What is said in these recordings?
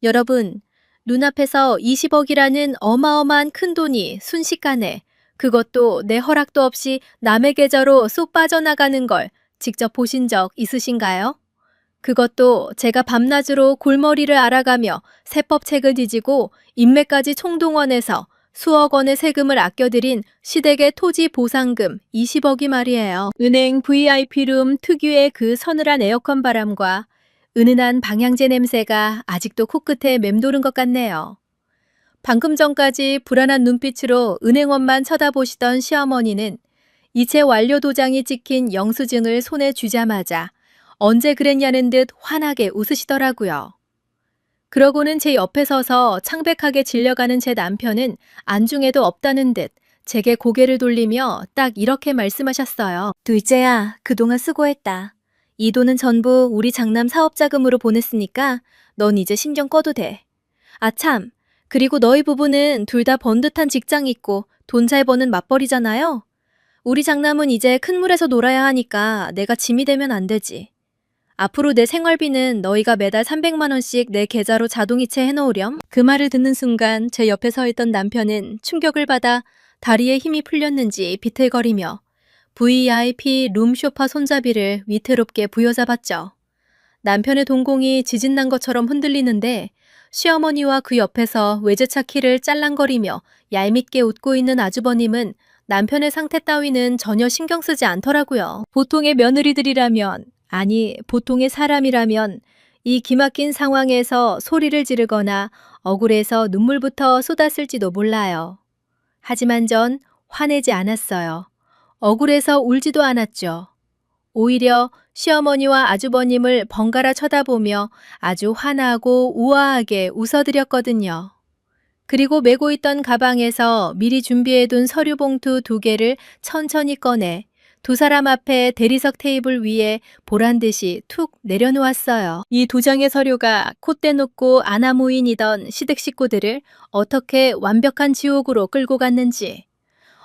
여러분, 눈앞에서 20억이라는 어마어마한 큰돈이 순식간에, 그것도 내 허락도 없이 남의 계좌로 쏙 빠져나가는 걸 직접 보신 적 있으신가요? 그것도 제가 밤낮으로 골머리를 앓아가며 세법책을 뒤지고 인맥까지 총동원해서 수억 원의 세금을 아껴들인 시댁의 토지 보상금 20억이 말이에요. 은행 VIP룸 특유의 그 서늘한 에어컨 바람과 은은한 방향제 냄새가 아직도 코끝에 맴도는 것 같네요. 방금 전까지 불안한 눈빛으로 은행원만 쳐다보시던 시어머니는 이체 완료 도장이 찍힌 영수증을 손에 쥐자마자 언제 그랬냐는 듯 환하게 웃으시더라고요. 그러고는 제 옆에 서서 창백하게 질려가는 제 남편은 안중에도 없다는 듯 제게 고개를 돌리며 딱 이렇게 말씀하셨어요. 둘째야, 그동안 수고했다. 이 돈은 전부 우리 장남 사업자금으로 보냈으니까 넌 이제 신경 꺼도 돼. 아 참, 그리고 너희 부부는 둘 다 번듯한 직장 있고 돈 잘 버는 맞벌이잖아요. 우리 장남은 이제 큰 물에서 놀아야 하니까 내가 짐이 되면 안 되지. 앞으로 내 생활비는 너희가 매달 300만 원씩 내 계좌로 자동이체 해놓으렴. 그 말을 듣는 순간 제 옆에 서 있던 남편은 충격을 받아 다리에 힘이 풀렸는지 비틀거리며 VIP 룸쇼파 손잡이를 위태롭게 부여잡았죠. 남편의 동공이 지진난 것처럼 흔들리는데 시어머니와 그 옆에서 외제차 키를 짤랑거리며 얄밉게 웃고 있는 아주버님은 남편의 상태 따위는 전혀 신경 쓰지 않더라고요. 보통의 며느리들이라면, 아니 보통의 사람이라면 이 기막힌 상황에서 소리를 지르거나 억울해서 눈물부터 쏟았을지도 몰라요. 하지만 전 화내지 않았어요. 억울해서 울지도 않았죠. 오히려 시어머니와 아주버님을 번갈아 쳐다보며 아주 환하고 우아하게 웃어드렸거든요. 그리고 메고 있던 가방에서 미리 준비해둔 서류 봉투 2개를 천천히 꺼내 두 사람 앞에 대리석 테이블 위에 보란듯이 툭 내려놓았어요. 이 2장의 서류가 콧대 놓고 아나무인이던 시댁 식구들을 어떻게 완벽한 지옥으로 끌고 갔는지,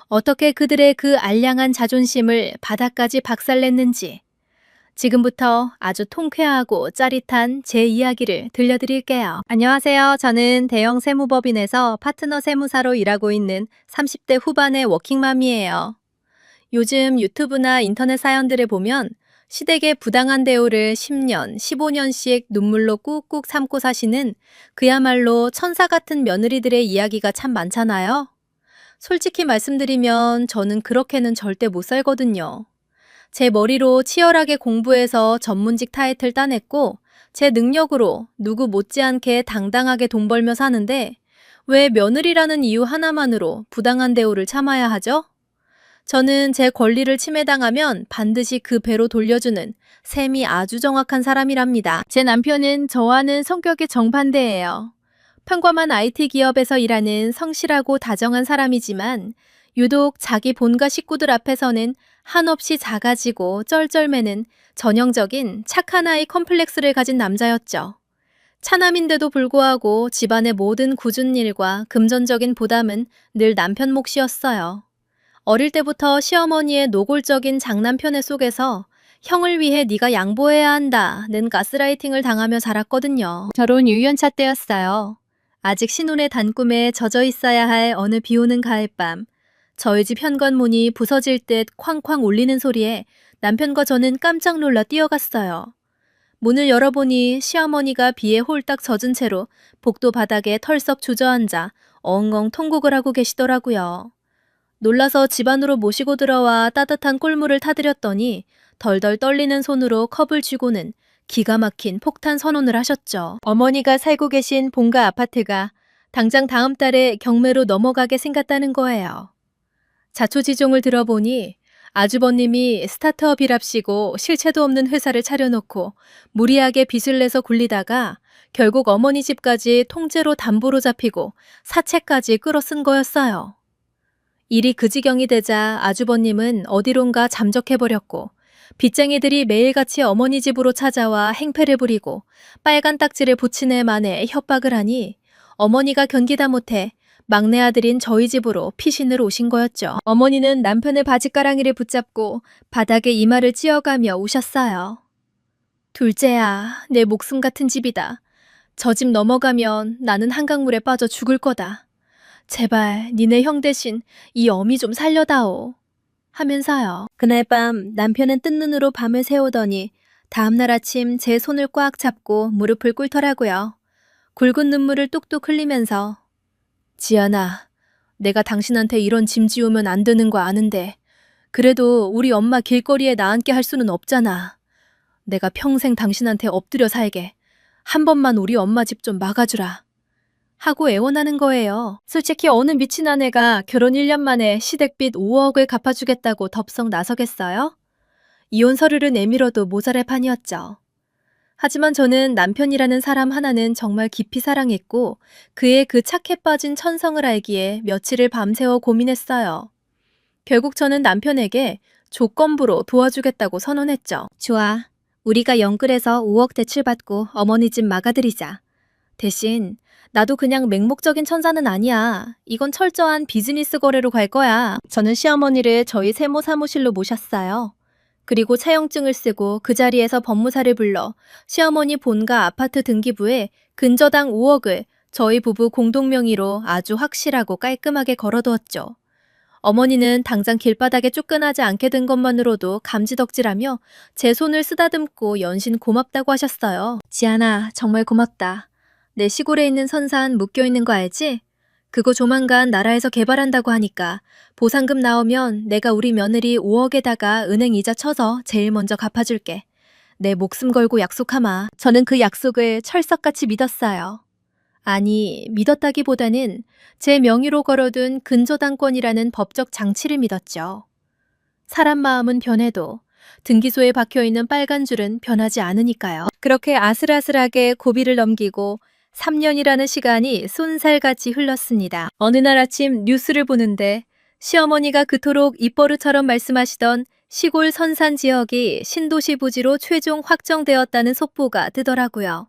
어떻게 그들의 그 알량한 자존심을 바닥까지 박살냈는지 지금부터 아주 통쾌하고 짜릿한 제 이야기를 들려드릴게요. 안녕하세요. 저는 대형 세무법인에서 파트너 세무사로 일하고 있는 30대 후반의 워킹맘이에요. 요즘 유튜브나 인터넷 사연들을 보면 시댁의 부당한 대우를 10년, 15년씩 눈물로 꾹꾹 참고 사시는 그야말로 천사 같은 며느리들의 이야기가 참 많잖아요. 솔직히 말씀드리면 저는 그렇게는 절대 못 살거든요. 제 머리로 치열하게 공부해서 전문직 타이틀 따냈고 제 능력으로 누구 못지않게 당당하게 돈 벌며 사는데 왜 며느리라는 이유 하나만으로 부당한 대우를 참아야 하죠? 저는 제 권리를 침해당하면 반드시 그 배로 돌려주는 셈이 아주 정확한 사람이랍니다. 제 남편은 저와는 성격이 정반대예요. 평범한 IT 기업에서 일하는 성실하고 다정한 사람이지만 유독 자기 본가 식구들 앞에서는 한없이 작아지고 쩔쩔매는 전형적인 착한 아이 컴플렉스를 가진 남자였죠. 차남인데도 불구하고 집안의 모든 굳은 일과 금전적인 부담은 늘 남편 몫이었어요. 어릴 때부터 시어머니의 노골적인 장난편애 속에서 형을 위해 네가 양보해야 한다는 가스라이팅을 당하며 자랐거든요. 결혼 6년차 때였어요. 아직 신혼의 단꿈에 젖어 있어야 할 어느 비오는 가을밤, 저희 집 현관문이 부서질 듯 쾅쾅 울리는 소리에 남편과 저는 깜짝 놀라 뛰어갔어요. 문을 열어보니 시어머니가 비에 홀딱 젖은 채로 복도 바닥에 털썩 주저앉아 엉엉 통곡을 하고 계시더라고요. 놀라서 집 안으로 모시고 들어와 따뜻한 꿀물을 타드렸더니 덜덜 떨리는 손으로 컵을 쥐고는 기가 막힌 폭탄 선언을 하셨죠. 어머니가 살고 계신 본가 아파트가 당장 다음 달에 경매로 넘어가게 생겼다는 거예요. 자초지종을 들어보니 아주버님이 스타트업이랍시고 실체도 없는 회사를 차려놓고 무리하게 빚을 내서 굴리다가 결국 어머니 집까지 통째로 담보로 잡히고 사채까지 끌어쓴 거였어요. 일이 그 지경이 되자 아주버님은 어디론가 잠적해버렸고 빚쟁이들이 매일같이 어머니 집으로 찾아와 행패를 부리고 빨간 딱지를 붙이네 마네 협박을 하니 어머니가 견디다 못해 막내 아들인 저희 집으로 피신을 오신 거였죠. 어머니는 남편의 바지가랑이를 붙잡고 바닥에 이마를 찧어가며 우셨어요. 둘째야, 내 목숨 같은 집이다. 저 집 넘어가면 나는 한강물에 빠져 죽을 거다. 제발 니네 형 대신 이 어미 좀 살려다오. 하면서요. 그날 밤 남편은 뜬 눈으로 밤을 새우더니 다음날 아침 제 손을 꽉 잡고 무릎을 꿇더라고요. 굵은 눈물을 뚝뚝 흘리면서 지연아, 내가 당신한테 이런 짐 지우면 안 되는 거 아는데 그래도 우리 엄마 길거리에 나앉게 할 수는 없잖아. 내가 평생 당신한테 엎드려 살게. 한 번만 우리 엄마 집 좀 막아주라. 하고 애원하는 거예요. 솔직히 어느 미친 아내가 결혼 1년 만에 시댁빚 5억을 갚아주겠다고 덥석 나서겠어요? 이혼 서류를 내밀어도 모자랄 판이었죠. 하지만 저는 남편이라는 사람 하나는 정말 깊이 사랑했고 그의 그 착해 빠진 천성을 알기에 며칠을 밤새워 고민했어요. 결국 저는 남편에게 조건부로 도와주겠다고 선언했죠. 좋아. 우리가 영끌해서 5억 대출받고 어머니 집 막아드리자. 대신 나도 그냥 맹목적인 천사는 아니야. 이건 철저한 비즈니스 거래로 갈 거야. 저는 시어머니를 저희 세무 사무실로 모셨어요. 그리고 차용증을 쓰고 그 자리에서 법무사를 불러 시어머니 본가 아파트 등기부에 근저당 5억을 저희 부부 공동 명의로 아주 확실하고 깔끔하게 걸어두었죠. 어머니는 당장 길바닥에 쫓겨나지 않게 된 것만으로도 감지덕지라며 제 손을 쓰다듬고 연신 고맙다고 하셨어요. 지안아, 정말 고맙다. 내 시골에 있는 선산 묶여있는 거 알지? 그거 조만간 나라에서 개발한다고 하니까 보상금 나오면 내가 우리 며느리 5억에다가 은행 이자 쳐서 제일 먼저 갚아줄게. 내 목숨 걸고 약속하마. 저는 그 약속을 철석같이 믿었어요. 아니, 믿었다기보다는 제 명의로 걸어둔 근저당권이라는 법적 장치를 믿었죠. 사람 마음은 변해도 등기소에 박혀있는 빨간 줄은 변하지 않으니까요. 그렇게 아슬아슬하게 고비를 넘기고 3년이라는 시간이 쏜살같이 흘렀습니다. 어느 날 아침 뉴스를 보는데 시어머니가 그토록 입버릇처럼 말씀하시던 시골 선산 지역이 신도시 부지로 최종 확정되었다는 속보가 뜨더라고요.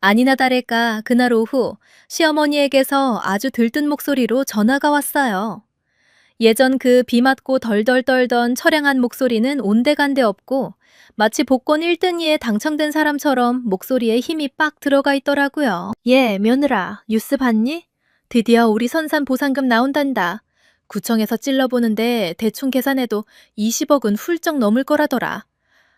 아니나 다를까 그날 오후 시어머니에게서 아주 들뜬 목소리로 전화가 왔어요. 예전 그 비 맞고 덜덜 떨던 처량한 목소리는 온데간데 없고 마치 복권 1등이에 당첨된 사람처럼 목소리에 힘이 빡 들어가 있더라고요. 예, 며느라, 뉴스 봤니? 드디어 우리 선산 보상금 나온단다. 구청에서 찔러보는데 대충 계산해도 20억은 훌쩍 넘을 거라더라.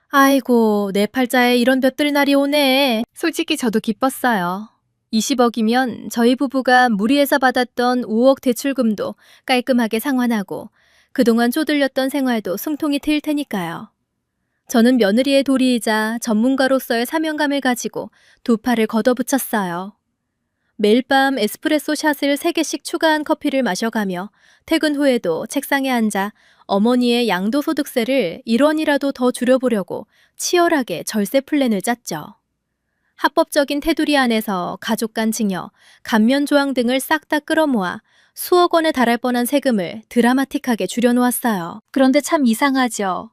아이고, 내 팔자에 이런 볕들 날이 오네. 솔직히 저도 기뻤어요. 20억이면 저희 부부가 무리해서 받았던 5억 대출금도 깔끔하게 상환하고 그동안 쪼들렸던 생활도 숨통이 트일 테니까요. 저는 며느리의 도리이자 전문가로서의 사명감을 가지고 두 팔을 걷어붙였어요. 매일 밤 에스프레소 샷을 3개씩 추가한 커피를 마셔가며 퇴근 후에도 책상에 앉아 어머니의 양도소득세를 1원이라도 더 줄여보려고 치열하게 절세 플랜을 짰죠. 합법적인 테두리 안에서 가족 간 증여, 감면 조항 등을 싹 다 끌어모아 수억 원에 달할 뻔한 세금을 드라마틱하게 줄여놓았어요. 그런데 참 이상하죠.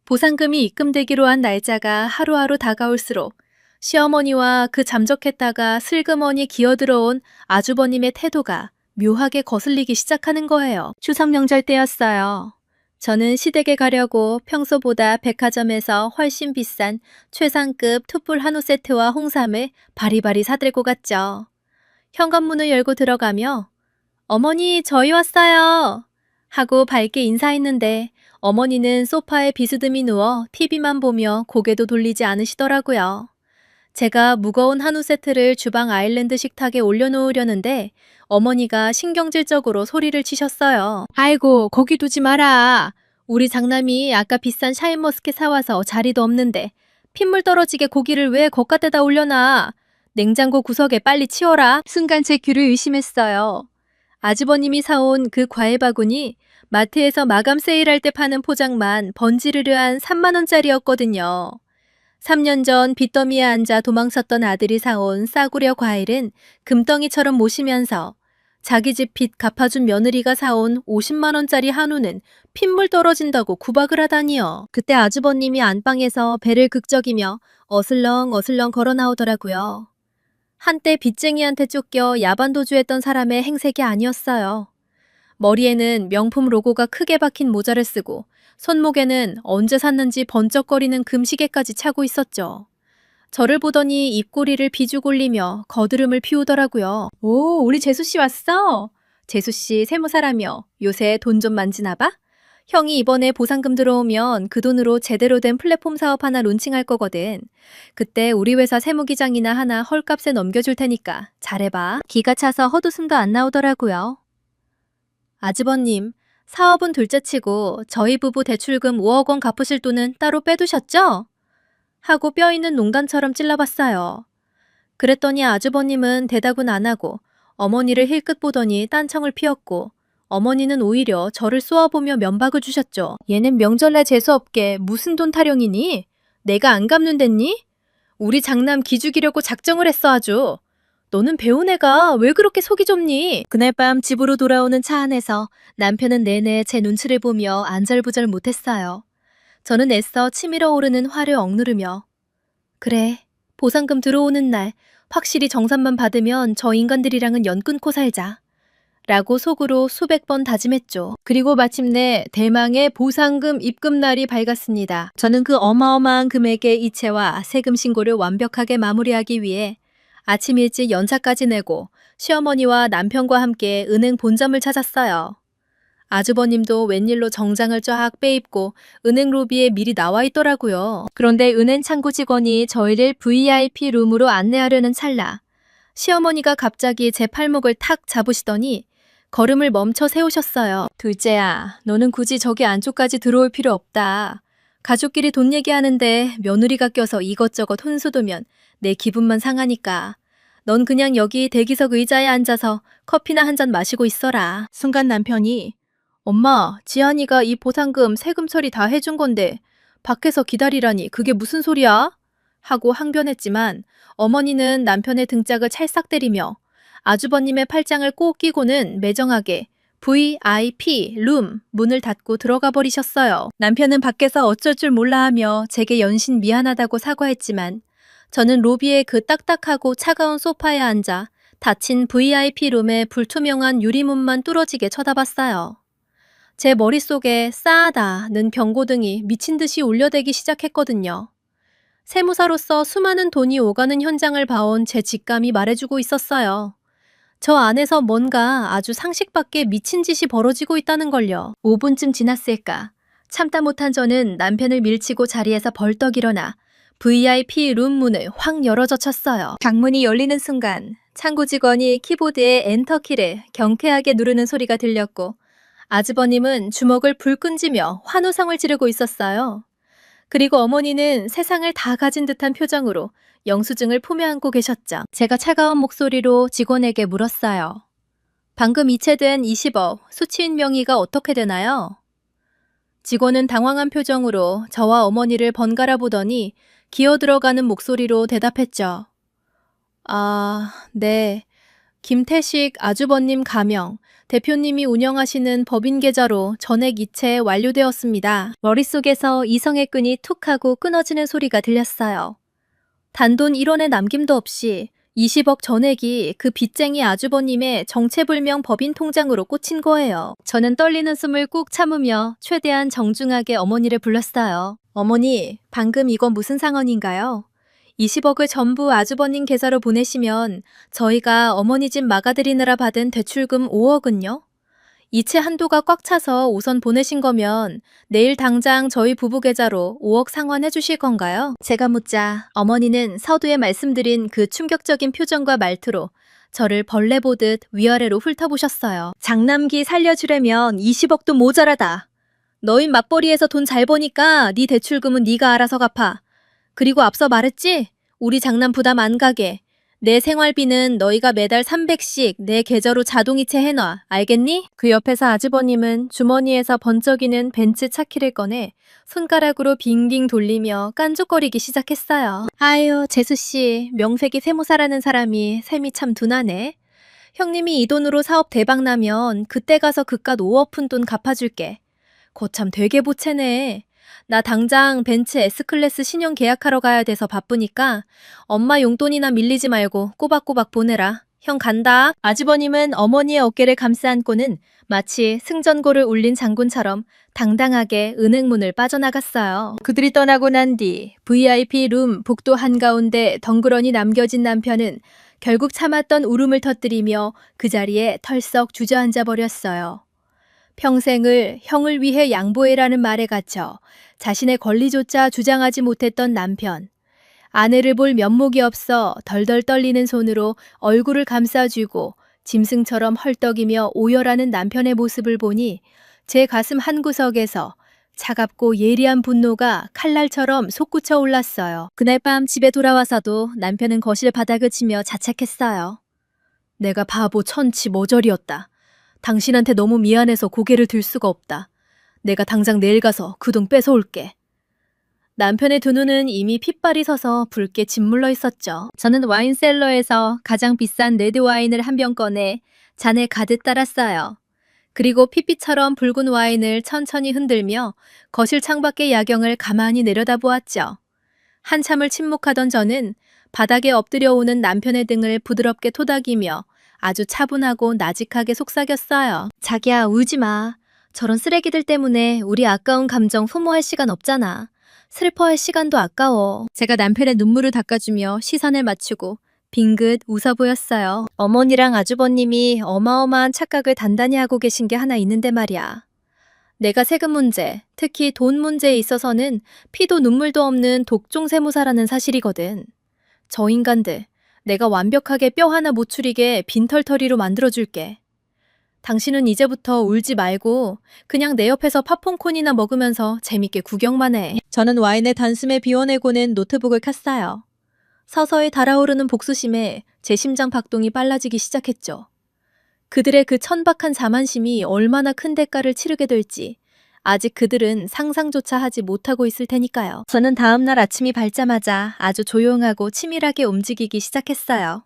보상금이 입금되기로 한 날짜가 하루하루 다가올수록 시어머니와 그 잠적했다가 슬그머니 기어들어온 아주버님의 태도가 묘하게 거슬리기 시작하는 거예요. 추석 명절 때였어요. 저는 시댁에 가려고 평소보다 백화점에서 훨씬 비싼 최상급 투뿔 한우 세트와 홍삼을 바리바리 사들고 갔죠. 현관문을 열고 들어가며 어머니, 저희 왔어요. 하고 밝게 인사했는데 어머니는 소파에 비스듬히 누워 TV만 보며 고개도 돌리지 않으시더라고요. 제가 무거운 한우 세트를 주방 아일랜드 식탁에 올려놓으려는데 어머니가 신경질적으로 소리를 치셨어요. 아이고, 거기 두지 마라. 우리 장남이 아까 비싼 샤인머스켓 사와서 자리도 없는데 핏물 떨어지게 고기를 왜 겉갓에다 올려놔. 냉장고 구석에 빨리 치워라. 순간 제 귀를 의심했어요. 아주버님이 사온 그 과일 바구니 마트에서 마감 세일할 때 파는 포장만 번지르르한 3만 원짜리였거든요. 3년 전 빚더미에 앉아 도망쳤던 아들이 사온 싸구려 과일은 금덩이처럼 모시면서 자기 집 빚 갚아준 며느리가 사온 50만 원짜리 한우는 핏물 떨어진다고 구박을 하다니요. 그때 아주버님이 안방에서 배를 극적이며 어슬렁어슬렁 걸어 나오더라고요. 한때 빚쟁이한테 쫓겨 야반도주했던 사람의 행색이 아니었어요. 머리에는 명품 로고가 크게 박힌 모자를 쓰고 손목에는 언제 샀는지 번쩍거리는 금시계까지 차고 있었죠. 저를 보더니 입꼬리를 비죽올리며 거드름을 피우더라고요. 오, 우리 재수씨 왔어? 재수씨 세무사라며 요새 돈 좀 만지나 봐? 형이 이번에 보상금 들어오면 그 돈으로 제대로 된 플랫폼 사업 하나 론칭할 거거든. 그때 우리 회사 세무기장이나 하나 헐값에 넘겨줄 테니까 잘해봐. 기가 차서 헛웃음도 안 나오더라고요. 아주버님, 사업은 둘째치고 저희 부부 대출금 5억 원 갚으실 돈은 따로 빼두셨죠? 하고 뼈있는 농담처럼 찔러봤어요. 그랬더니 아주버님은 대답은 안 하고 어머니를 힐끗 보더니 딴청을 피웠고 어머니는 오히려 저를 쏘아보며 면박을 주셨죠. 얘는 명절날 재수없게 무슨 돈 타령이니? 내가 안 갚는댔니? 우리 장남 기죽이려고 작정을 했어 아주. 너는 배운 애가 왜 그렇게 속이 좁니? 그날 밤 집으로 돌아오는 차 안에서 남편은 내내 제 눈치를 보며 안절부절 못했어요. 저는 애써 치밀어 오르는 화를 억누르며 그래, 보상금 들어오는 날 확실히 정산만 받으면 저 인간들이랑은 연 끊고 살자. 라고 속으로 수백 번 다짐했죠. 그리고 마침내 대망의 보상금 입금 날이 밝았습니다. 저는 그 어마어마한 금액의 이체와 세금 신고를 완벽하게 마무리하기 위해 아침 일찍 연차까지 내고 시어머니와 남편과 함께 은행 본점을 찾았어요. 아주버님도 웬일로 정장을 쫙 빼입고 은행 로비에 미리 나와 있더라고요. 그런데 은행 창구 직원이 저희를 VIP 룸으로 안내하려는 찰나 시어머니가 갑자기 제 팔목을 탁 잡으시더니 걸음을 멈춰 세우셨어요. 둘째야, 너는 굳이 저기 안쪽까지 들어올 필요 없다. 가족끼리 돈 얘기하는데 며느리가 껴서 이것저것 혼수두면 내 기분만 상하니까. 넌 그냥 여기 대기석 의자에 앉아서 커피나 한 잔 마시고 있어라. 순간 남편이 엄마, 지한이가 이 보상금 세금 처리 다 해준 건데 밖에서 기다리라니 그게 무슨 소리야? 하고 항변했지만 어머니는 남편의 등짝을 찰싹 때리며 아주버님의 팔짱을 꼭 끼고는 매정하게 VIP 룸 문을 닫고 들어가 버리셨어요. 남편은 밖에서 어쩔 줄 몰라 하며 제게 연신 미안하다고 사과했지만 저는 로비의 그 딱딱하고 차가운 소파에 앉아 닫힌 VIP 룸의 불투명한 유리문만 뚫어지게 쳐다봤어요. 제 머릿속에 싸하다는 경고등이 미친 듯이 울려대기 시작했거든요. 세무사로서 수많은 돈이 오가는 현장을 봐온 제 직감이 말해주고 있었어요. 저 안에서 뭔가 아주 상식 밖의 미친 짓이 벌어지고 있다는 걸요. 5분쯤 지났을까. 참다 못한 저는 남편을 밀치고 자리에서 벌떡 일어나 VIP 룸 문을 확 열어젖혔어요. 방문이 열리는 순간 창구 직원이 키보드에 엔터키를 경쾌하게 누르는 소리가 들렸고 아주버님은 주먹을 불끈쥐며 환호성을 지르고 있었어요. 그리고 어머니는 세상을 다 가진 듯한 표정으로 영수증을 품에 안고 계셨죠. 제가 차가운 목소리로 직원에게 물었어요. 방금 이체된 20억 수취인 명의가 어떻게 되나요? 직원은 당황한 표정으로 저와 어머니를 번갈아 보더니 기어 들어가는 목소리로 대답했죠. 아, 네. 김태식 아주버님 가명, 대표님이 운영하시는 법인 계좌로 전액 이체 완료되었습니다. 머릿속에서 이성의 끈이 툭 하고 끊어지는 소리가 들렸어요. 단돈 1원의 남김도 없이 20억 전액이 그 빚쟁이 아주버님의 정체불명 법인 통장으로 꽂힌 거예요. 저는 떨리는 숨을 꾹 참으며 최대한 정중하게 어머니를 불렀어요. 어머니, 방금 이건 무슨 상황인가요? 20억을 전부 아주버님 계좌로 보내시면 저희가 어머니 집 막아드리느라 받은 대출금 5억은요? 이체 한도가 꽉 차서 우선 보내신 거면 내일 당장 저희 부부 계좌로 5억 상환해 주실 건가요? 제가 묻자 어머니는 서두에 말씀드린 그 충격적인 표정과 말투로 저를 벌레 보듯 위아래로 훑어보셨어요. 장남기 살려주려면 20억도 모자라다. 너희 맞벌이에서 돈 잘 버니까 네 대출금은 네가 알아서 갚아. 그리고 앞서 말했지? 우리 장남 부담 안 가게. 내 생활비는 너희가 매달 300씩 내 계좌로 자동이체 해놔. 알겠니? 그 옆에서 아주버님은 주머니에서 번쩍이는 벤츠 차키를 꺼내 손가락으로 빙빙 돌리며 깐족거리기 시작했어요. 아유, 재수씨, 명색이 세무사라는 사람이 셈이 참 둔하네. 형님이 이 돈으로 사업 대박 나면 그때 가서 그깟 5억 푼 돈 갚아줄게. 거참 되게 보채네. 나 당장 벤츠 S클래스 신형 계약하러 가야 돼서 바쁘니까 엄마 용돈이나 밀리지 말고 꼬박꼬박 보내라. 형 간다. 아주버님은 어머니의 어깨를 감싸 안고는 마치 승전고를 울린 장군처럼 당당하게 은행문을 빠져나갔어요. 그들이 떠나고 난 뒤 VIP 룸 복도 한가운데 덩그러니 남겨진 남편은 결국 참았던 울음을 터뜨리며 그 자리에 털썩 주저앉아 버렸어요. 평생을 형을 위해 양보해라는 말에 갇혀 자신의 권리조차 주장하지 못했던 남편. 아내를 볼 면목이 없어 덜덜 떨리는 손으로 얼굴을 감싸쥐고 짐승처럼 헐떡이며 오열하는 남편의 모습을 보니 제 가슴 한구석에서 차갑고 예리한 분노가 칼날처럼 솟구쳐 올랐어요. 그날 밤 집에 돌아와서도 남편은 거실 바닥을 치며 자책했어요. 내가 바보 천치 모절이었다. 당신한테 너무 미안해서 고개를 들 수가 없다. 내가 당장 내일 가서 그 돈 뺏어올게. 남편의 두 눈은 이미 핏발이 서서 붉게 짓물러 있었죠. 저는 와인셀러에서 가장 비싼 레드와인을 한 병 꺼내 잔에 가득 따랐어요. 그리고 핏빛처럼 붉은 와인을 천천히 흔들며 거실 창밖의 야경을 가만히 내려다보았죠. 한참을 침묵하던 저는 바닥에 엎드려 오는 남편의 등을 부드럽게 토닥이며 아주 차분하고 나직하게 속삭였어요. 자기야, 울지 마. 저런 쓰레기들 때문에 우리 아까운 감정 소모할 시간 없잖아. 슬퍼할 시간도 아까워. 제가 남편의 눈물을 닦아주며 시선을 맞추고 빙긋 웃어 보였어요. 어머니랑 아주버님이 어마어마한 착각을 단단히 하고 계신 게 하나 있는데 말이야. 내가 세금 문제, 특히 돈 문제에 있어서는 피도 눈물도 없는 독종 세무사라는 사실이거든. 저 인간들, 내가 완벽하게 뼈 하나 못 추리게 빈털터리로 만들어줄게. 당신은 이제부터 울지 말고 그냥 내 옆에서 팝콘콘이나 먹으면서 재밌게 구경만 해. 저는 와인의 단숨에 비워내고는 노트북을 켰어요. 서서히 달아오르는 복수심에 제 심장 박동이 빨라지기 시작했죠. 그들의 그 천박한 자만심이 얼마나 큰 대가를 치르게 될지 아직 그들은 상상조차 하지 못하고 있을 테니까요. 저는 다음날 아침이 밝자마자 아주 조용하고 치밀하게 움직이기 시작했어요.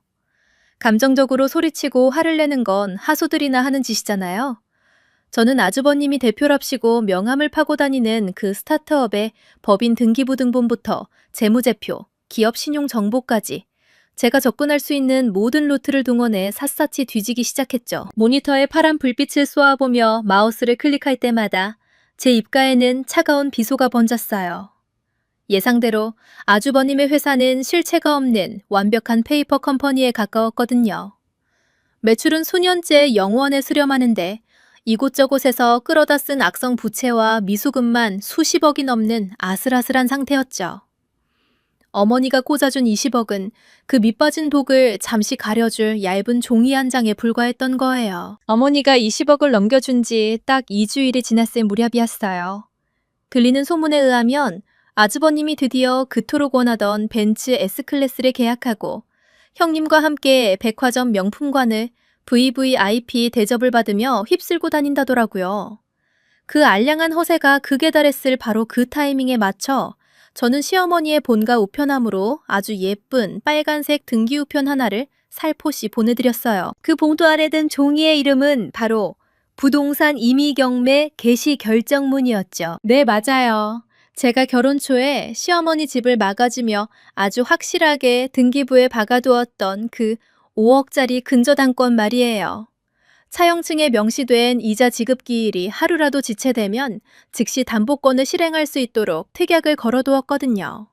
감정적으로 소리치고 화를 내는 건 하소들이나 하는 짓이잖아요. 저는 아주버님이 대표랍시고 명함을 파고 다니는 그 스타트업의 법인 등기부등본부터 재무제표, 기업 신용 정보까지 제가 접근할 수 있는 모든 루트를 동원해 샅샅이 뒤지기 시작했죠. 모니터에 파란 불빛을 쏘아보며 마우스를 클릭할 때마다 제 입가에는 차가운 비소가 번졌어요. 예상대로 아주버님의 회사는 실체가 없는 완벽한 페이퍼 컴퍼니에 가까웠거든요. 매출은 수년째 영원에 수렴하는데 이곳저곳에서 끌어다 쓴 악성 부채와 미수금만 수십억이 넘는 아슬아슬한 상태였죠. 어머니가 꽂아준 20억은 그 밑빠진 독을 잠시 가려줄 얇은 종이 한 장에 불과했던 거예요. 어머니가 20억을 넘겨준 지 딱 2주일이 지났을 무렵이었어요. 들리는 소문에 의하면 아주버님이 드디어 그토록 원하던 벤츠 S클래스를 계약하고 형님과 함께 백화점 명품관을 VVIP 대접을 받으며 휩쓸고 다닌다더라고요. 그 알량한 허세가 극에 달했을 바로 그 타이밍에 맞춰 저는 시어머니의 본가 우편함으로 아주 예쁜 빨간색 등기 우편 하나를 살포시 보내드렸어요. 그 봉투 아래 든 종이의 이름은 바로 부동산 임의경매 개시 결정문이었죠. 네, 맞아요. 제가 결혼 초에 시어머니 집을 막아주며 아주 확실하게 등기부에 박아두었던 그 5억짜리 근저당권 말이에요. 차용증에 명시된 이자 지급 기일이 하루라도 지체되면 즉시 담보권을 실행할 수 있도록 특약을 걸어두었거든요.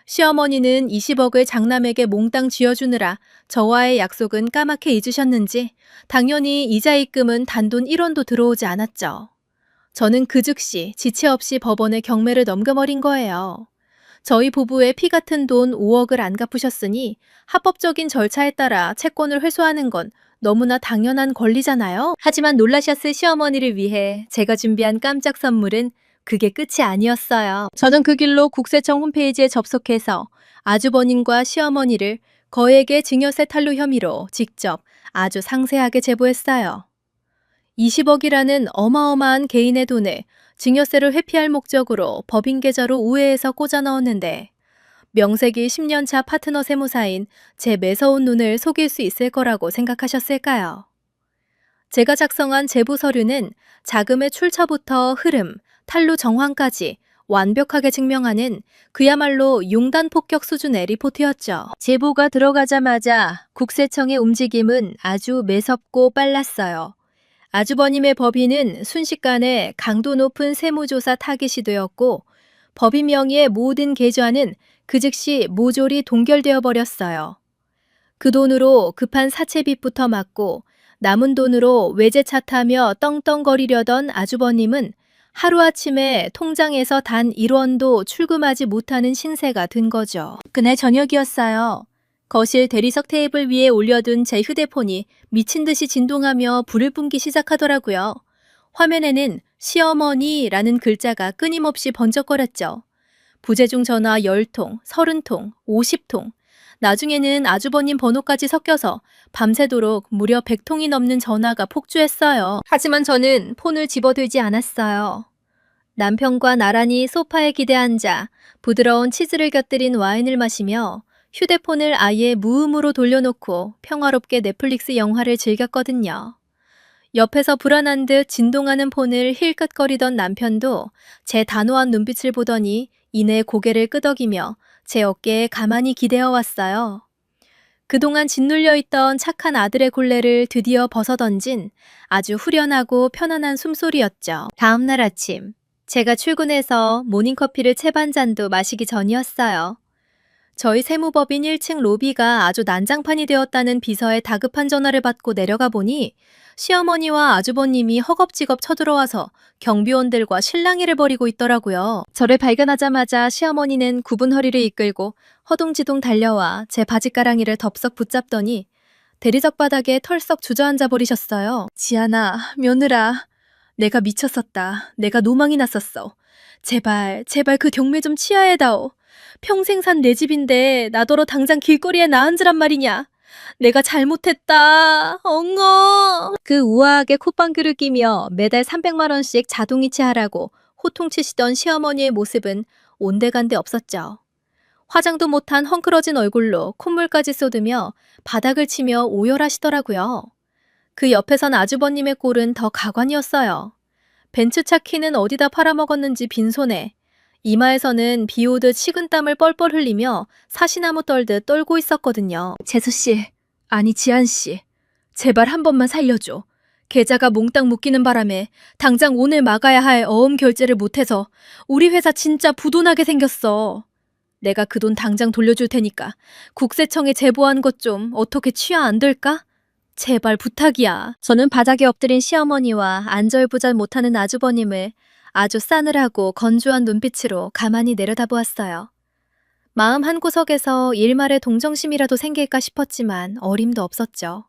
시어머니는 20억을 장남에게 몽땅 쥐어주느라 저와의 약속은 까맣게 잊으셨는지 당연히 이자 입금은 단돈 1원도 들어오지 않았죠. 저는 그 즉시 지체 없이 법원에 경매를 넘겨버린 거예요. 저희 부부의 피 같은 돈 5억을 안 갚으셨으니 합법적인 절차에 따라 채권을 회수하는 건 너무나 당연한 권리잖아요. 하지만 놀라셨을 시어머니를 위해 제가 준비한 깜짝 선물은 그게 끝이 아니었어요. 저는 그 길로 국세청 홈페이지에 접속해서 아주버님과 시어머니를 거액의 증여세 탈루 혐의로 직접 아주 상세하게 제보했어요. 20억이라는 어마어마한 개인의 돈을 증여세를 회피할 목적으로 법인 계좌로 우회해서 꽂아 넣었는데 명색이 10년차 파트너 세무사인 제 매서운 눈을 속일 수 있을 거라고 생각하셨을까요? 제가 작성한 제보 서류는 자금의 출처부터 흐름, 탈루 정황까지 완벽하게 증명하는 그야말로 용단 폭격 수준의 리포트였죠. 제보가 들어가자마자 국세청의 움직임은 아주 매섭고 빨랐어요. 아주버님의 법인은 순식간에 강도 높은 세무조사 타깃이 되었고 법인 명의의 모든 계좌는 그 즉시 모조리 동결되어 버렸어요. 그 돈으로 급한 사채빚부터 막고 남은 돈으로 외제차 타며 떵떵거리려던 아주버님은 하루아침에 통장에서 단 1원도 출금하지 못하는 신세가 든 거죠. 그날 저녁이었어요. 거실 대리석 테이블 위에 올려둔 제 휴대폰이 미친 듯이 진동하며 불을 뿜기 시작하더라고요. 화면에는 시어머니라는 글자가 끊임없이 번쩍거렸죠. 부재중 전화 10통, 30통, 50통. 나중에는 아주버님 번호까지 섞여서 밤새도록 무려 100통이 넘는 전화가 폭주했어요. 하지만 저는 폰을 집어들지 않았어요. 남편과 나란히 소파에 기대앉아 부드러운 치즈를 곁들인 와인을 마시며 휴대폰을 아예 무음으로 돌려놓고 평화롭게 넷플릭스 영화를 즐겼거든요. 옆에서 불안한 듯 진동하는 폰을 힐끗거리던 남편도 제 단호한 눈빛을 보더니 이내 고개를 끄덕이며 제 어깨에 가만히 기대어 왔어요. 그동안 짓눌려 있던 착한 아들의 굴레를 드디어 벗어던진 아주 후련하고 편안한 숨소리였죠. 다음 날 아침, 제가 출근해서 모닝커피를 채 반 잔도 마시기 전이었어요. 저희 세무법인 1층 로비가 아주 난장판이 되었다는 비서의 다급한 전화를 받고 내려가 보니 시어머니와 아주버님이 허겁지겁 쳐들어와서 경비원들과 실랑이를 벌이고 있더라고요. 저를 발견하자마자 시어머니는 굽은 허리를 이끌고 허둥지둥 달려와 제 바지가랑이를 덥석 붙잡더니 대리석 바닥에 털썩 주저앉아 버리셨어요. 지안아, 며느라, 내가 미쳤었다. 내가 노망이 났었어. 제발 그 경매 좀 치하해다오. 평생 산 내 집인데 나더러 당장 길거리에 나앉으란 말이냐. 내가 잘못했다. 엉엉. 그 우아하게 콧방귀를 끼며 매달 300만 원씩 자동이체하라고 호통치시던 시어머니의 모습은 온데간데 없었죠. 화장도 못한 헝클어진 얼굴로 콧물까지 쏟으며 바닥을 치며 오열하시더라고요. 그 옆에선 아주버님의 꼴은 더 가관이었어요. 벤츠차 키는 어디다 팔아먹었는지 빈손에 이마에서는 비 오듯 식은땀을 뻘뻘 흘리며 사시나무 떨듯 떨고 있었거든요. 재수씨, 아니 지안씨, 제발 한 번만 살려줘. 계좌가 몽땅 묶이는 바람에 당장 오늘 막아야 할 어음 결제를 못해서 우리 회사 진짜 부도나게 생겼어. 내가 그 돈 당장 돌려줄 테니까 국세청에 제보한 것 좀 어떻게 취하 안 될까? 제발 부탁이야. 저는 바닥에 엎드린 시어머니와 안절부절 못하는 아주버님을 아주 싸늘하고 건조한 눈빛으로 가만히 내려다보았어요. 마음 한구석에서 일말의 동정심이라도 생길까 싶었지만 어림도 없었죠.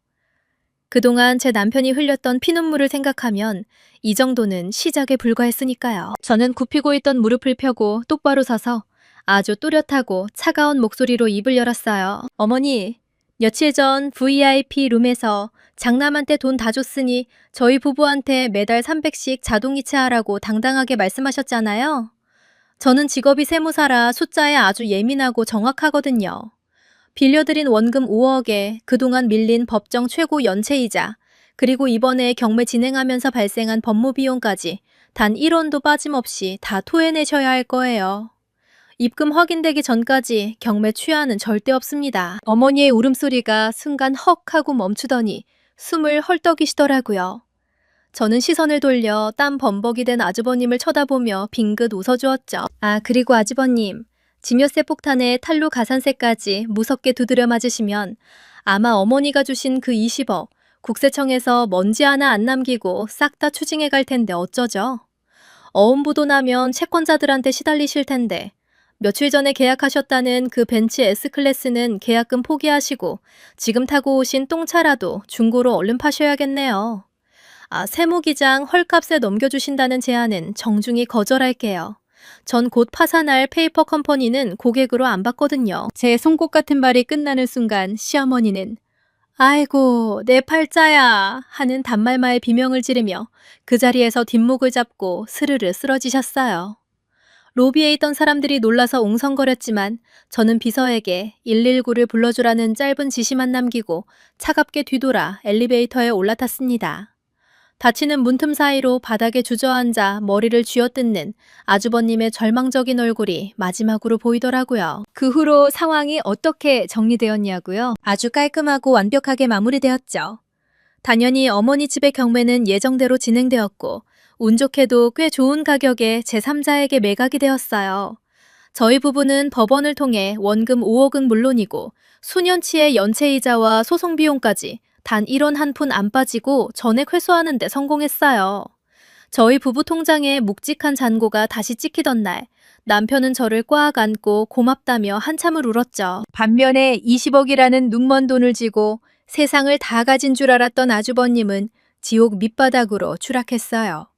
그동안 제 남편이 흘렸던 피눈물을 생각하면 이 정도는 시작에 불과했으니까요. 저는 굽히고 있던 무릎을 펴고 똑바로 서서 아주 또렷하고 차가운 목소리로 입을 열었어요. 어머니, 며칠 전 VIP 룸에서 장남한테 돈 다 줬으니 저희 부부한테 매달 300씩 자동이체하라고 당당하게 말씀하셨잖아요. 저는 직업이 세무사라 숫자에 아주 예민하고 정확하거든요. 빌려드린 원금 5억에 그동안 밀린 법정 최고 연체이자 그리고 이번에 경매 진행하면서 발생한 법무비용까지 단 1원도 빠짐없이 다 토해내셔야 할 거예요. 입금 확인되기 전까지 경매 취하는 절대 없습니다. 어머니의 울음소리가 순간 헉 하고 멈추더니 숨을 헐떡이시더라고요. 저는 시선을 돌려 땀 범벅이 된 아주버님을 쳐다보며 빙긋 웃어주었죠. 아, 그리고 아주버님, 지묘세 폭탄에 탈루 가산세까지 무섭게 두드려 맞으시면 아마 어머니가 주신 그 20억 국세청에서 먼지 하나 안 남기고 싹 다 추징해 갈 텐데 어쩌죠? 어음부도 나면 채권자들한테 시달리실 텐데 며칠 전에 계약하셨다는 그 벤츠 S클래스는 계약금 포기하시고 지금 타고 오신 똥차라도 중고로 얼른 파셔야겠네요. 아, 세무기장 헐값에 넘겨주신다는 제안은 정중히 거절할게요. 전 곧 파산할 페이퍼 컴퍼니는 고객으로 안 받거든요. 제 송곳 같은 말이 끝나는 순간 시어머니는 아이고 내 팔자야 하는 단말마의 비명을 지르며 그 자리에서 뒷목을 잡고 스르르 쓰러지셨어요. 로비에 있던 사람들이 놀라서 웅성거렸지만 저는 비서에게 119를 불러주라는 짧은 지시만 남기고 차갑게 뒤돌아 엘리베이터에 올라탔습니다. 닫히는 문틈 사이로 바닥에 주저앉아 머리를 쥐어뜯는 아주버님의 절망적인 얼굴이 마지막으로 보이더라고요. 그 후로 상황이 어떻게 정리되었냐고요? 아주 깔끔하고 완벽하게 마무리되었죠. 당연히 어머니 집의 경매는 예정대로 진행되었고 운 좋게도 꽤 좋은 가격에 제3자에게 매각이 되었어요. 저희 부부는 법원을 통해 원금 5억은 물론이고 수년치의 연체이자와 소송 비용까지 단 1원 한 푼 안 빠지고 전액 회수하는 데 성공했어요. 저희 부부 통장에 묵직한 잔고가 다시 찍히던 날 남편은 저를 꽉 안고 고맙다며 한참을 울었죠. 반면에 20억이라는 눈먼 돈을 쥐고 세상을 다 가진 줄 알았던 아주버님은 지옥 밑바닥으로 추락했어요.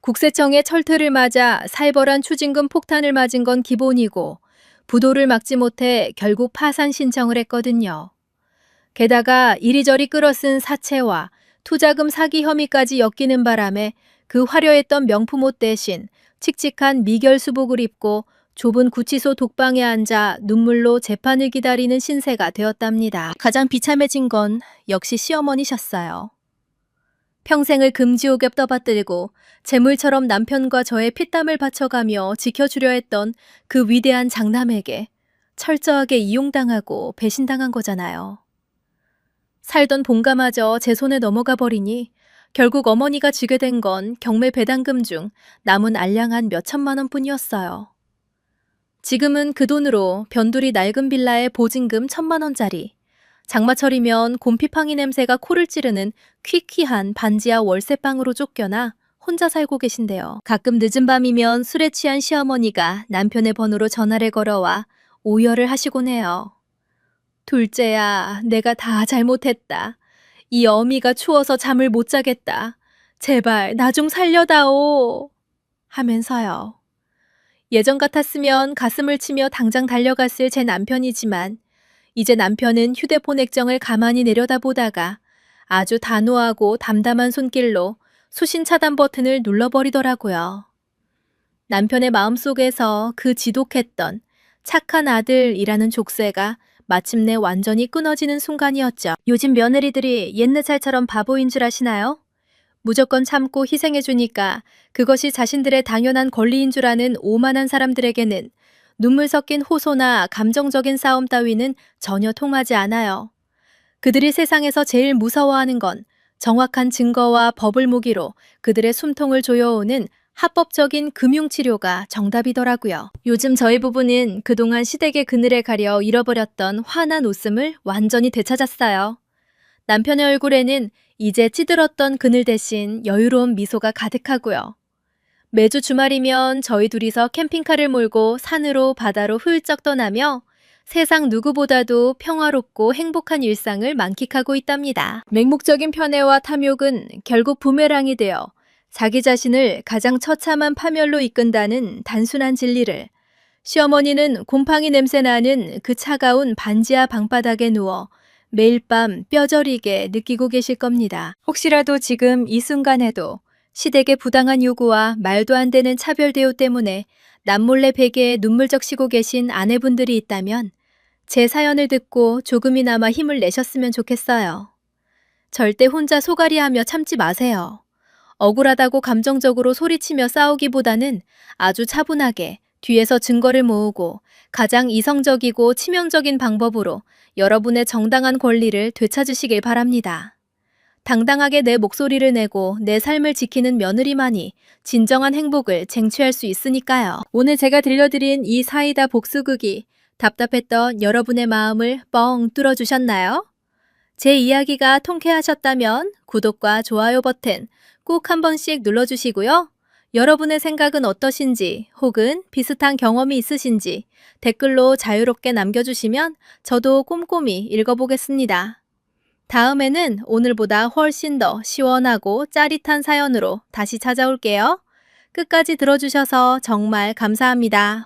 국세청의 철퇴를 맞아 살벌한 추징금 폭탄을 맞은 건 기본이고 부도를 막지 못해 결국 파산 신청을 했거든요. 게다가 이리저리 끌어쓴 사채와 투자금 사기 혐의까지 엮이는 바람에 그 화려했던 명품 옷 대신 칙칙한 미결 수복을 입고 좁은 구치소 독방에 앉아 눈물로 재판을 기다리는 신세가 되었답니다. 가장 비참해진 건 역시 시어머니셨어요. 평생을 금지옥에 떠받들고 재물처럼 남편과 저의 피땀을 바쳐가며 지켜주려 했던 그 위대한 장남에게 철저하게 이용당하고 배신당한 거잖아요. 살던 본가마저 제 손에 넘어가 버리니 결국 어머니가 쥐게 된 건 경매 배당금 중 남은 알량한 몇천만 원뿐이었어요. 지금은 그 돈으로 변두리 낡은 빌라의 보증금 1,000만 원짜리, 장마철이면 곰피팡이 냄새가 코를 찌르는 퀴퀴한 반지하 월세방으로 쫓겨나 혼자 살고 계신데요. 가끔 늦은 밤이면 술에 취한 시어머니가 남편의 번호로 전화를 걸어와 오열을 하시곤 해요. 둘째야, 내가 다 잘못했다. 이 어미가 추워서 잠을 못 자겠다. 제발 나 좀 살려다오. 하면서요. 예전 같았으면 가슴을 치며 당장 달려갔을 제 남편이지만 이제 남편은 휴대폰 액정을 가만히 내려다보다가 아주 단호하고 담담한 손길로 수신 차단 버튼을 눌러버리더라고요. 남편의 마음속에서 그 지독했던 착한 아들이라는 족쇄가 마침내 완전히 끊어지는 순간이었죠. 요즘 며느리들이 옛날처럼 바보인 줄 아시나요? 무조건 참고 희생해주니까 그것이 자신들의 당연한 권리인 줄 아는 오만한 사람들에게는 눈물 섞인 호소나 감정적인 싸움 따위는 전혀 통하지 않아요. 그들이 세상에서 제일 무서워하는 건 정확한 증거와 법을 무기로 그들의 숨통을 조여오는 합법적인 금융치료가 정답이더라고요. 요즘 저희 부부는 그동안 시댁의 그늘에 가려 잃어버렸던 환한 웃음을 완전히 되찾았어요. 남편의 얼굴에는 이제 찌들었던 그늘 대신 여유로운 미소가 가득하고요. 매주 주말이면 저희 둘이서 캠핑카를 몰고 산으로 바다로 훌쩍 떠나며 세상 누구보다도 평화롭고 행복한 일상을 만끽하고 있답니다. 맹목적인 편애와 탐욕은 결국 부메랑이 되어 자기 자신을 가장 처참한 파멸로 이끈다는 단순한 진리를 시어머니는 곰팡이 냄새 나는 그 차가운 반지하 방바닥에 누워 매일 밤 뼈저리게 느끼고 계실 겁니다. 혹시라도 지금 이 순간에도 시댁의 부당한 요구와 말도 안 되는 차별 대우 때문에 남몰래 베개에 눈물 적시고 계신 아내분들이 있다면 제 사연을 듣고 조금이나마 힘을 내셨으면 좋겠어요. 절대 혼자 소갈이하며 참지 마세요. 억울하다고 감정적으로 소리치며 싸우기보다는 아주 차분하게 뒤에서 증거를 모으고 가장 이성적이고 치명적인 방법으로 여러분의 정당한 권리를 되찾으시길 바랍니다. 당당하게 내 목소리를 내고 내 삶을 지키는 며느리만이 진정한 행복을 쟁취할 수 있으니까요. 오늘 제가 들려드린 이 사이다 복수극이 답답했던 여러분의 마음을 뻥 뚫어주셨나요? 제 이야기가 통쾌하셨다면 구독과 좋아요 버튼 꼭 한 번씩 눌러주시고요. 여러분의 생각은 어떠신지 혹은 비슷한 경험이 있으신지 댓글로 자유롭게 남겨주시면 저도 꼼꼼히 읽어보겠습니다. 다음에는 오늘보다 훨씬 더 시원하고 짜릿한 사연으로 다시 찾아올게요. 끝까지 들어주셔서 정말 감사합니다.